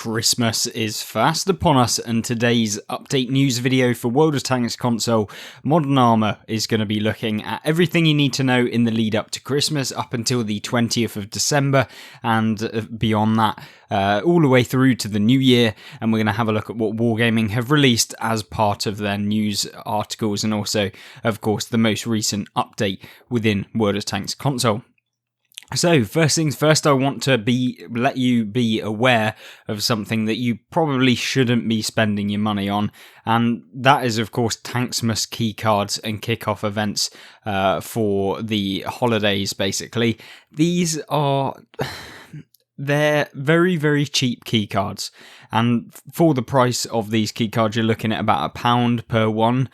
Christmas is fast upon us, and today's update news video for World of Tanks console Modern Armour is going to be looking at everything you need to know in the lead up to Christmas, up until the 20th of December, and beyond that, all the way through to the new year. And we're going to have a look at what Wargaming have released as part of their news articles, and also, of course, the most recent update within World of Tanks console. So, first things first, I want to let you be aware of something that you probably shouldn't be spending your money on, and that is, of course, Tanksmas keycards and kickoff events for the holidays, basically. These are... They're very, very cheap keycards, and for the price of these keycards, you're looking at about £1 per one,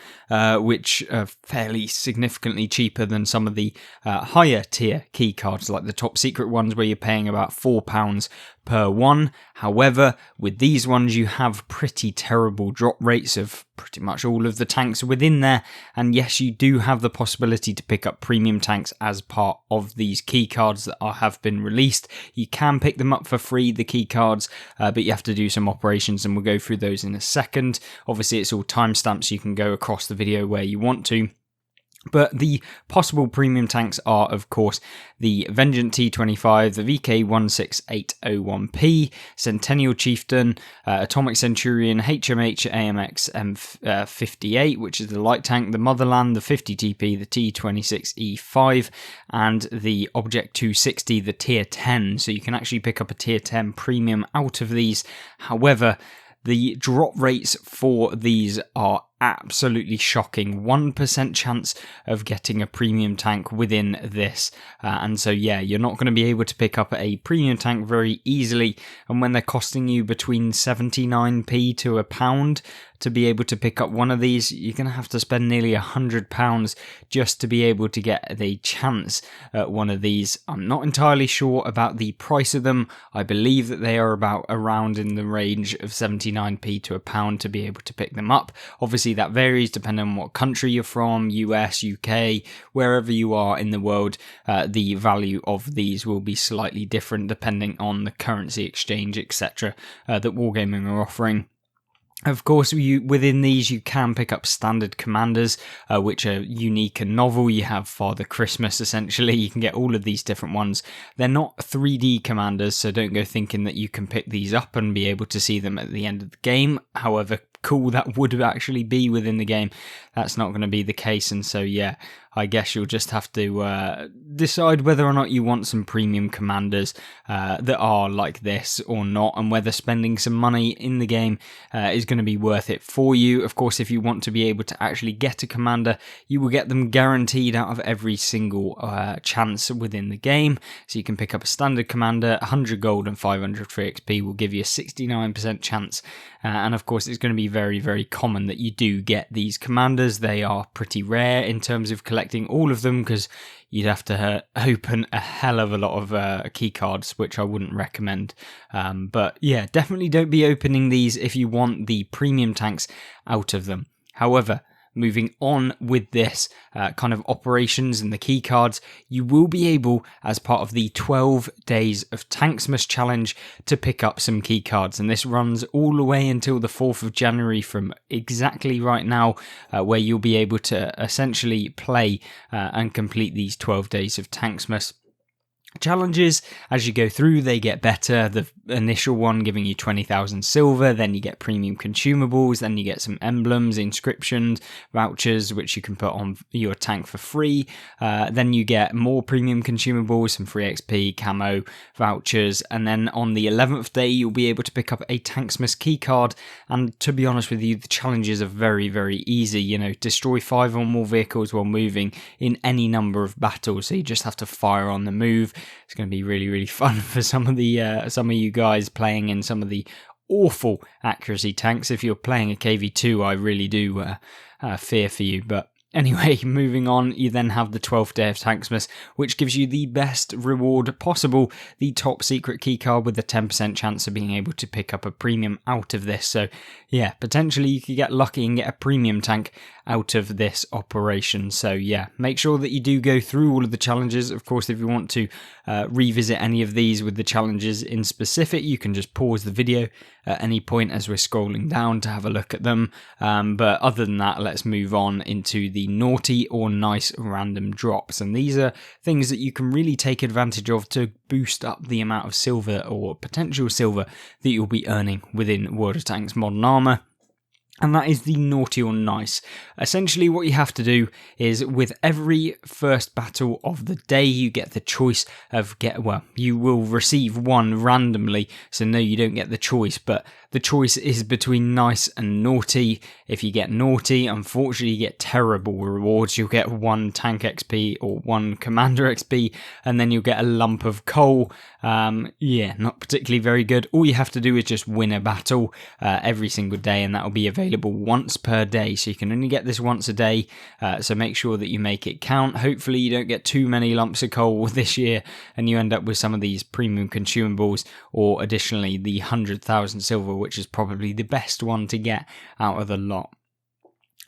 which are fairly significantly cheaper than some of the higher tier keycards, like the top secret ones, where you're paying about £4 per one. However, with these ones, you have pretty terrible drop rates of pretty much all of the tanks within there, and yes, you do have the possibility to pick up premium tanks as part of these keycards that have been released. You can pick them up for free, the keycards, but you have to do some operations, and we'll go through those in a second. Obviously, it's all timestamps, so you can go across the video where you want to. But the possible premium tanks are, of course, the Vengeance T25, the VK16801P, Centennial Chieftain, Atomic Centurion, HMH AMX M58, which is the light tank, the Motherland, the 50TP, the T26E5, and the Object 260, the Tier 10. So you can actually pick up a Tier 10 premium out of these. However, the drop rates for these are absolutely shocking. 1% chance of getting a premium tank within this, and so yeah, you're not going to be able to pick up a premium tank very easily, and when they're costing you between 79p to £1 to be able to pick up one of these, you're going to have to spend nearly £100 just to be able to get a chance at one of these. I'm not entirely sure about the price of them. I believe that they are about around in the range of 79p to £1 to be able to pick them up. Obviously, that varies depending on what country you're from, US, UK, wherever you are in the world. The value of these will be slightly different depending on the currency exchange, etc. That Wargaming are offering. Of course, within these you can pick up standard commanders, which are unique and novel. You have Father Christmas, essentially. You can get all of these different ones. They're not 3D commanders, so don't go thinking that you can pick these up and be able to see them at the end of the game. However cool that would actually be within the game, that's not going to be the case, and so yeah, I guess you'll just have to decide whether or not you want some premium commanders that are like this or not, and whether spending some money in the game is going to be worth it for you. Of course, if you want to be able to actually get a commander, you will get them guaranteed out of every single chance within the game. So you can pick up a standard commander, 100 gold and 500 free XP will give you a 69% chance, and of course it's going to be very, very common that you do get these commanders. They are pretty rare in terms of collecting all of them, because you'd have to open a hell of a lot of key cards, which I wouldn't recommend. But yeah, definitely don't be opening these if you want the premium tanks out of them. However, moving on with this kind of operations and the key cards, you will be able, as part of the 12 days of Tanksmas challenge, to pick up some key cards, and this runs all the way until the 4th of January from exactly right now, where you'll be able to essentially play and complete these 12 days of Tanksmas challenges. As you go through, they get better. The initial one giving you 20,000 silver, then you get premium consumables, then you get some emblems, inscriptions, vouchers, which you can put on your tank for free. Then you get more premium consumables, some free XP, camo, vouchers, and then on the 11th day you'll be able to pick up a Tanksmas keycard. And to be honest with you, the challenges are very, very easy. You know, destroy 5 or more vehicles while moving in any number of battles, so you just have to fire on the move. It's going to be really, really fun for some of you guys playing in some of the awful accuracy tanks. If you're playing a KV2, I really do fear for you, but Anyway, moving on, you then have the 12th day of Tanksmas, which gives you the best reward possible, the top secret keycard with a 10% chance of being able to pick up a premium out of this. So yeah, potentially you could get lucky and get a premium tank out of this operation. So yeah, make sure that you do go through all of the challenges. Of course, if you want to revisit any of these with the challenges in specific, you can just pause the video at any point as we're scrolling down to have a look at them. But other than that, let's move on into the naughty or nice random drops. And these are things that you can really take advantage of to boost up the amount of silver or potential silver that you'll be earning within World of Tanks Modern Armour. And that is the naughty or nice. Essentially what you have to do is with every first battle of the day, you get the choice of you will receive one randomly. So no, you don't get the choice, but the choice is between nice and naughty. If you get naughty, unfortunately you get terrible rewards. You'll get 1 tank XP or 1 commander XP, and then you'll get a lump of coal. Yeah, not particularly very good. All you have to do is just win a battle every single day, and that will be available once per day, so you can only get this once a day, so make sure that you make it count. Hopefully you don't get too many lumps of coal this year and you end up with some of these premium consumables, or additionally the 100,000 silver, which is probably the best one to get out of the lot.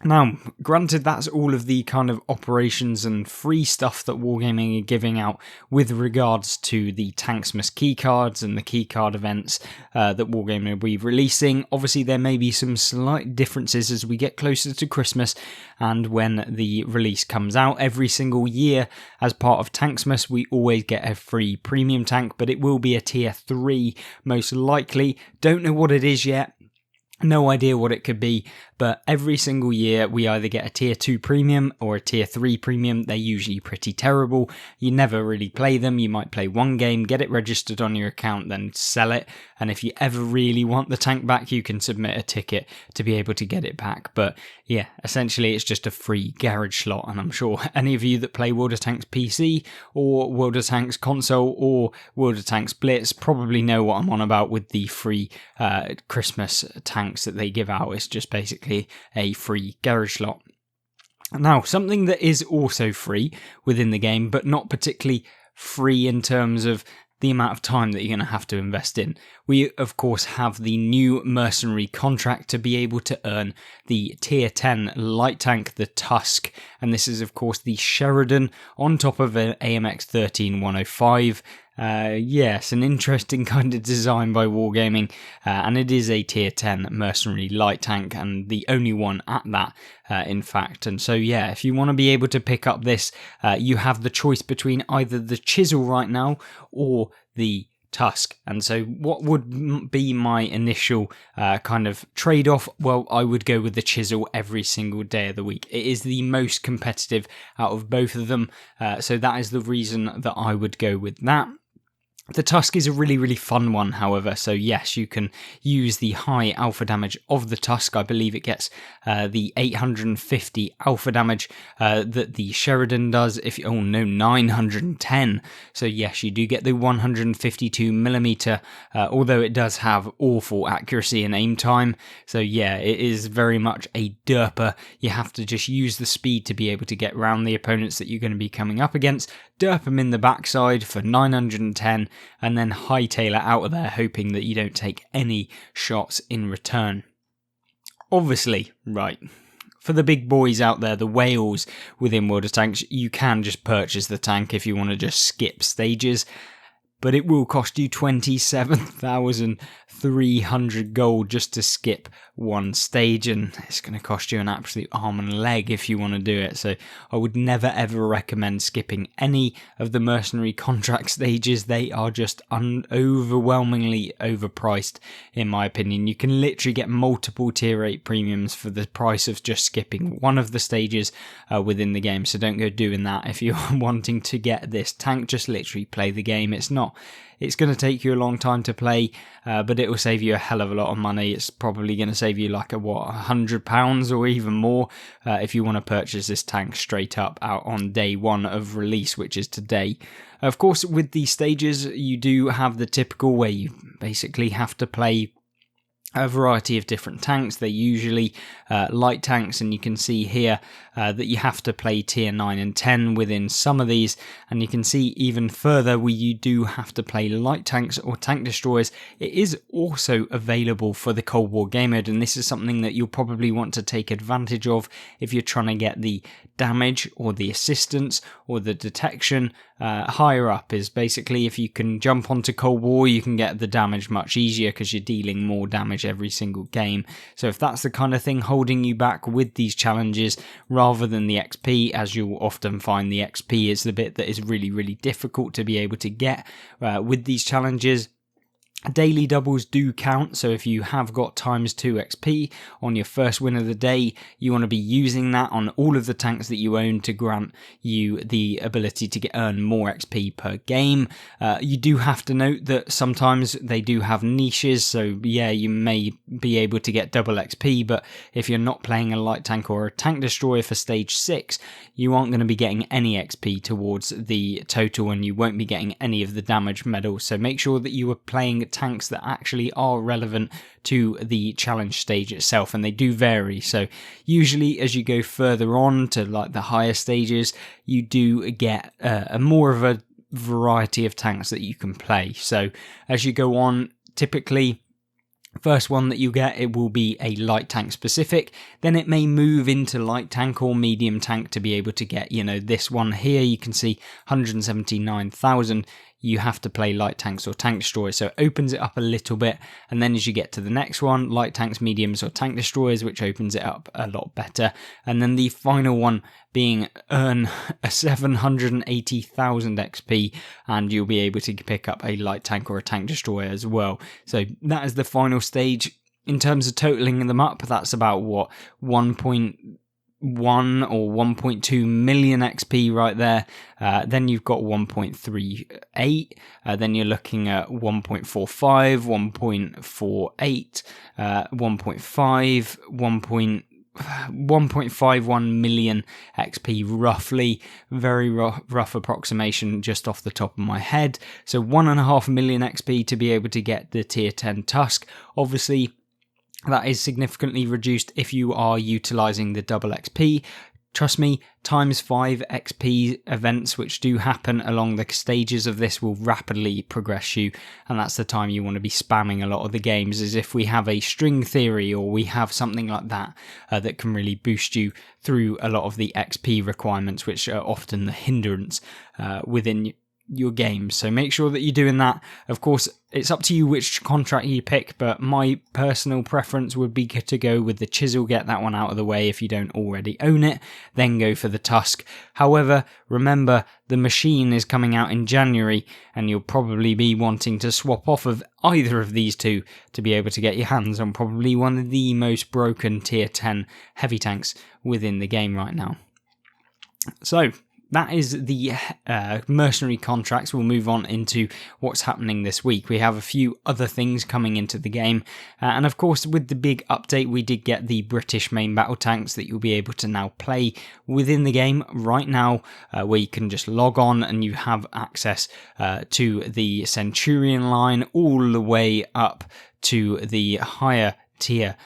Now, granted, that's all of the kind of operations and free stuff that Wargaming are giving out with regards to the Tanksmas keycards and the keycard events that Wargaming will be releasing. Obviously, there may be some slight differences as we get closer to Christmas and when the release comes out. Every single year, as part of Tanksmas, we always get a free premium tank, but it will be a tier 3 most likely. Don't know what it is yet. No idea what it could be, but every single year we either get a tier 2 premium or a tier 3 premium. They're usually pretty terrible. You never really play them. You might play one game, get it registered on your account, then sell it. And if you ever really want the tank back, you can submit a ticket to be able to get it back. But yeah, essentially it's just a free garage slot. And I'm sure any of you that play World of Tanks PC or World of Tanks console or World of Tanks Blitz probably know what I'm on about with the free Christmas tanks that they give out. It's just basically a free garage slot. Now, something that is also free within the game, but not particularly free in terms of the amount of time that you're going to have to invest in. We, of course, have the new mercenary contract to be able to earn the tier 10 light tank, the Tusk. And this is, of course, the Sheridan on top of an AMX 13105. Yes, an interesting kind of design by Wargaming, and it is a tier 10 mercenary light tank, and the only one at that, in fact. And so yeah, if you want to be able to pick up this, you have the choice between either the Chisel right now or the Tusk. And so what would be my initial kind of trade-off? Well, I would go with the Chisel every single day of the week. It is the most competitive out of both of them, so that is the reason that I would go with that. The Tusk is a really, really fun one, however, so yes, you can use the high alpha damage of the Tusk. I believe it gets the 850 alpha damage that the Sheridan does. 910. So yes, you do get the 152mm, although it does have awful accuracy and aim time. So yeah, it is very much a derper. You have to just use the speed to be able to get around the opponents that you're going to be coming up against, derp them in the backside for 910, and then hightail it out of there, hoping that you don't take any shots in return. Obviously, right, for the big boys out there, the whales within World of Tanks, you can just purchase the tank if you want to just skip stages, but it will cost you 27,300 gold just to skip one stage, and it's going to cost you an absolute arm and a leg if you want to do it. So I would never ever recommend skipping any of the mercenary contract stages. They are just overwhelmingly overpriced, in my opinion. You can literally get multiple tier 8 premiums for the price of just skipping one of the stages within the game. So don't go doing that if you're wanting to get this tank. Just literally play the game. It's going to take you a long time to play, but it will save you a hell of a lot of money. It's probably going to save you like £100 or even more if you want to purchase this tank straight up out on day 1 of release, which is today. Of course, with these stages, you do have the typical where you basically have to play a variety of different tanks. They're usually light tanks, and you can see here that you have to play tier 9 and 10 within some of these, and you can see even further where you do have to play light tanks or tank destroyers. It is also available for the Cold War game mode, and this is something that you'll probably want to take advantage of if you're trying to get the damage or the assistance or the detection higher up. Is basically, if you can jump onto Cold War, you can get the damage much easier because you're dealing more damage every single game. So if that's the kind of thing holding you back with these challenges rather than the XP, as you'll often find the XP is the bit that is really difficult to be able to get with these challenges. Daily doubles do count, so if you have got ×2 XP on your first win of the day, you want to be using that on all of the tanks that you own to grant you the ability to earn more XP per game. You do have to note that sometimes they do have niches, so yeah, you may be able to get double XP, but if you're not playing a light tank or a tank destroyer for stage 6, you aren't going to be getting any XP towards the total, and you won't be getting any of the damage medals, so make sure that you are playing tanks that actually are relevant to the challenge stage itself, and they do vary. So usually as you go further on to like the higher stages, you do get a more of a variety of tanks that you can play. So as you go on, typically first one that you get, it will be a light tank specific, then it may move into light tank or medium tank to be able to get, you know, this one here, you can see 179,000. You have to play light tanks or tank destroyers, so it opens it up a little bit, and then as you get to the next one, light tanks, mediums or tank destroyers, which opens it up a lot better, and then the final one being earn a 780,000 XP, and you'll be able to pick up a light tank or a tank destroyer as well. So that is the final stage. In terms of totaling them up, that's about what, 1.1 or 1.2 million XP right there. Then you've got 1.38, then you're looking at 1.45, 1.48, 1.5, 1.51 million XP roughly. Very rough approximation just off the top of my head. So 1.5 million XP to be able to get the tier 10 Tusk. Obviously that is significantly reduced if you are utilizing the double XP. Trust me, ×5 XP events which do happen along the stages of this will rapidly progress you, and that's the time you want to be spamming a lot of the games, as if we have a string theory or we have something like that that can really boost you through a lot of the XP requirements, which are often the hindrance within your games. So make sure that you're doing that. Of course, it's up to you which contract you pick, but my personal preference would be to go with the Chisel, get that one out of the way if you don't already own it, then go for the Tusk. However, remember, the machine is coming out in January, and you'll probably be wanting to swap off of either of these two to be able to get your hands on probably one of the most broken tier 10 heavy tanks within the game right now. So that is the mercenary contracts. We'll move on into what's happening this week. We have a few other things coming into the game. And of course, with the big update, we did get the British main battle tanks that you'll be able to now play within the game right now, where you can just log on and you have access to the Centurion line all the way up to the higher tier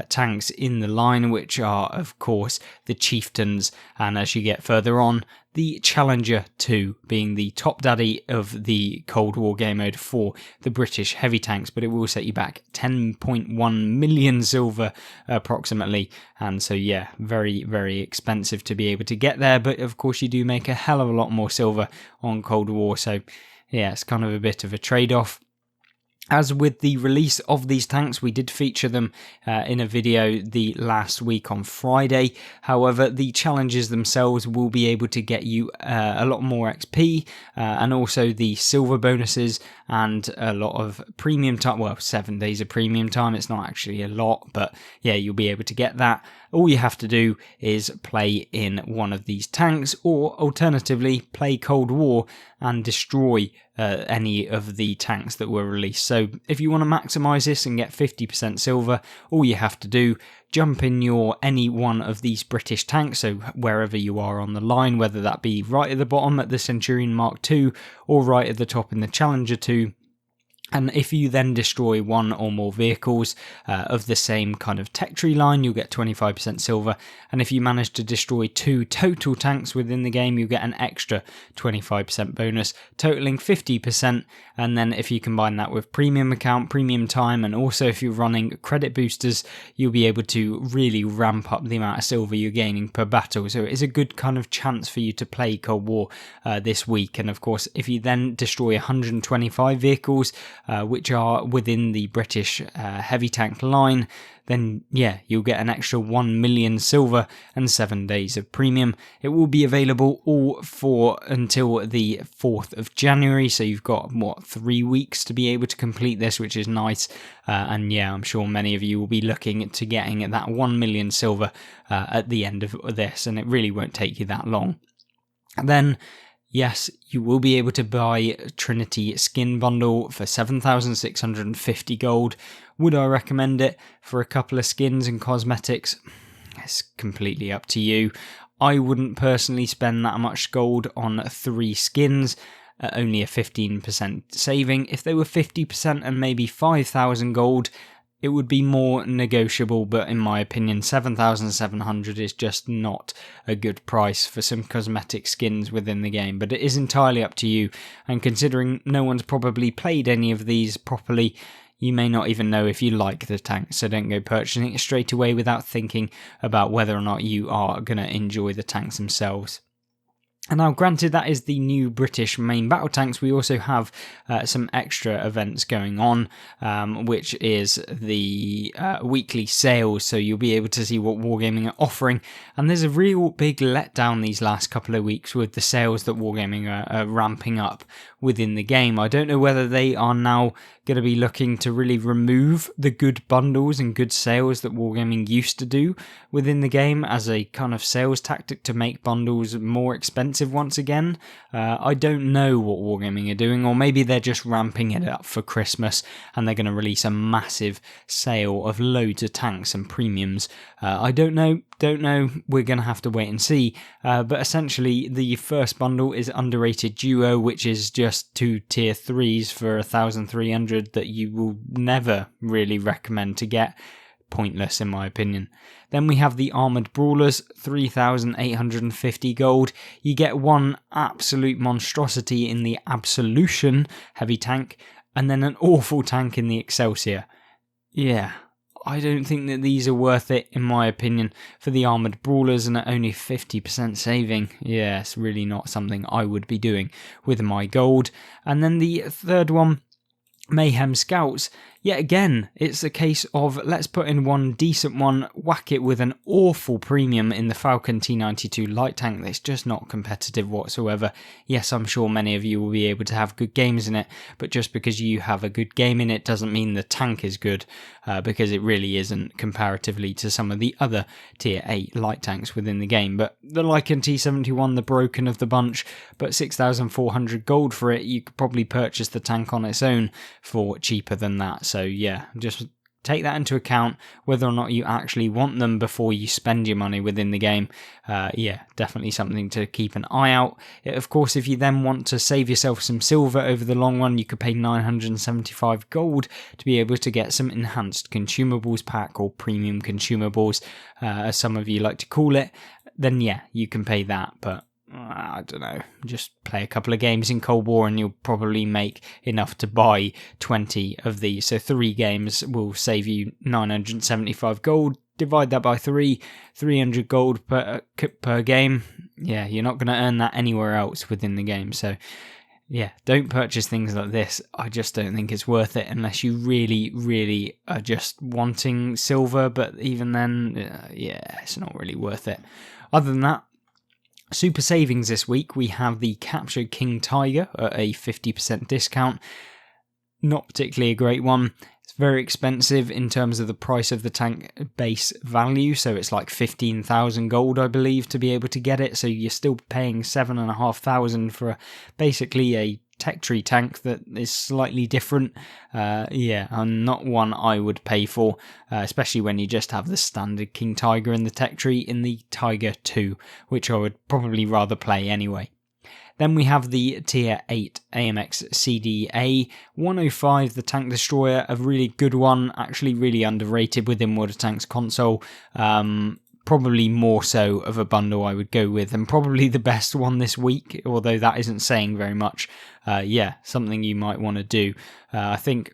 tanks in the line, which are of course the Chieftains, and as you get further on, the Challenger 2 being the top daddy of the Cold War game mode for the British heavy tanks, but it will set you back 10.1 million silver approximately, and so yeah, very expensive to be able to get there, but of course you do make a hell of a lot more silver on Cold War, so yeah, it's kind of a bit of a trade-off. As with the release of these tanks, we did feature them in a video the last week on Friday. However, the challenges themselves will be able to get you a lot more XP and also the silver bonuses and a lot of premium time. Well, 7 days of premium time. It's not actually a lot, but yeah, you'll be able to get that. All you have to do is play in one of these tanks, or alternatively play Cold War and destroy any of the tanks that were released. So if you want to maximize this and get 50% silver, all you have to do, jump in any one of these British tanks, so wherever you are on the line, whether that be right at the bottom at the Centurion Mark II or right at the top in the Challenger 2, And if you then destroy one or more vehicles of the same kind of tech tree line, you'll get 25% silver. And if you manage to destroy 2 total tanks within the game, you get an extra 25% bonus, totaling 50%. And then if you combine that with premium account, premium time, and also if you're running credit boosters, you'll be able to really ramp up the amount of silver you're gaining per battle. So it is a good kind of chance for you to play Cold War this week. And of course, if you then destroy 125 vehicles, which are within the British heavy tank line, then yeah, you'll get an extra 1 million silver and 7 days of premium. It will be available all for until the 4th of January, so you've got, 3 weeks to be able to complete this, which is nice. And yeah, I'm sure many of you will be looking to getting that 1 million silver at the end of this, and it really won't take you that long. And then, yes, you will be able to buy Trinity Skin Bundle for 7,650 gold. Would I recommend it for a couple of skins and cosmetics? It's completely up to you. I wouldn't personally spend that much gold on 3 skins, only a 15% saving. If they were 50% and maybe 5,000 gold, it would be more negotiable, but in my opinion, 7,700 is just not a good price for some cosmetic skins within the game. But it is entirely up to you, and considering no one's probably played any of these properly, you may not even know if you like the tank, so don't go purchasing it straight away without thinking about whether or not you are going to enjoy the tanks themselves. And now, granted, that is the new British main battle tanks, we also have some extra events going on, which is the weekly sales, so you'll be able to see what Wargaming are offering. And there's a real big letdown these last couple of weeks with the sales that Wargaming are ramping up within the game. I don't know whether they are now going to be looking to really remove the good bundles and good sales that Wargaming used to do within the game as a kind of sales tactic to make bundles more expensive once again. I don't know what Wargaming are doing, or maybe they're just ramping it up for Christmas and they're going to release a massive sale of loads of tanks and premiums. I don't know. We're going to have to wait and see. But essentially, the first bundle is Underrated Duo, which is just 2 tier 3s for 1,300 that you will never really recommend to get. Pointless in my opinion. Then we have the Armoured Brawlers, 3,850 gold. You get one absolute monstrosity in the Absolution heavy tank, and then an awful tank in the Excelsior. Yeah, I don't think that these are worth it, in my opinion, for the Armoured Brawlers, and at only 50% saving. Yeah, it's really not something I would be doing with my gold. And then the third one, Mayhem Scouts. Yet again, it's a case of let's put in one decent one, whack it with an awful premium in the Falcon T92 light tank that's just not competitive whatsoever. Yes, I'm sure many of you will be able to have good games in it, but just because you have a good game in it doesn't mean the tank is good, because it really isn't comparatively to some of the other tier 8 light tanks within the game. But the Lycan T71, the broken of the bunch, but 6,400 gold for it, you could probably purchase the tank on its own for cheaper than that. So yeah, just take that into account, whether or not you actually want them before you spend your money within the game. Yeah, definitely something to keep an eye out. Of course, if you then want to save yourself some silver over the long run, you could pay 975 gold to be able to get some enhanced consumables pack, or premium consumables, as some of you like to call it. Then yeah, you can pay that, but I don't know, just play a couple of games in Cold War and you'll probably make enough to buy 20 of these. So 3 games will save you 975 gold. Divide that by 3, 300 gold per game. Yeah, you're not going to earn that anywhere else within the game. So yeah, don't purchase things like this. I just don't think it's worth it unless you really, really are just wanting silver. But even then, yeah, it's not really worth it. Other than that, super savings this week, we have the Captured King Tiger at a 50% discount. Not particularly a great one. It's very expensive in terms of the price of the tank base value, so it's like 15,000 gold, I believe, to be able to get it. So you're still paying 7,500 for basically a tech tree tank that is slightly different. Yeah, and not one I would pay for, especially when you just have the standard King Tiger and the tech tree in the Tiger 2, which I would probably rather play anyway. Then we have the Tier 8 AMX CDA 105, the Tank Destroyer, a really good one, actually really underrated within World of Tanks console. Probably more so of a bundle I would go with, and probably the best one this week, although that isn't saying very much. Yeah, something you might want to do. I think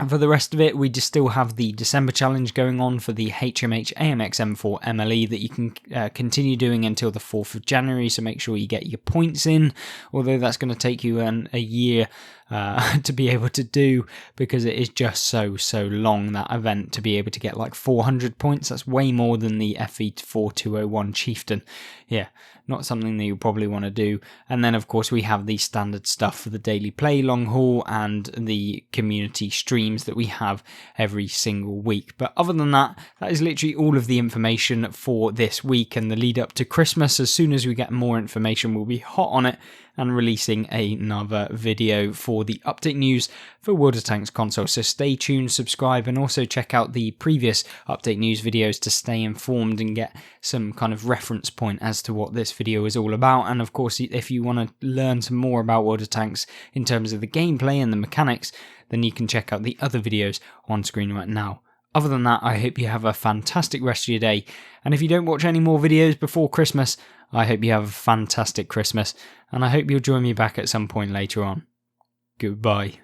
for the rest of it, we just still have the December challenge going on for the HMH AMX M4 MLE that you can continue doing until the 4th of January, so make sure you get your points in, although that's going to take you a year to be able to do, because it is just so long, that event, to be able to get like 400 points. That's way more than the FE4201 Chieftain. Yeah, not something that you'll probably want to do. And then of course we have the standard stuff for the daily play long haul and the community streams that we have every single week. But other than that, that is literally all of the information for this week and the lead up to Christmas. As soon as we get more information, we'll be hot on it and releasing another video for the update news for World of Tanks console. So stay tuned, subscribe, and also check out the previous update news videos to stay informed and get some kind of reference point as to what this video is all about. And of course, if you want to learn some more about World of Tanks in terms of the gameplay and the mechanics, then you can check out the other videos on screen right now. Other than that, I hope you have a fantastic rest of your day. And if you don't watch any more videos before Christmas, I hope you have a fantastic Christmas. And I hope you'll join me back at some point later on. Goodbye.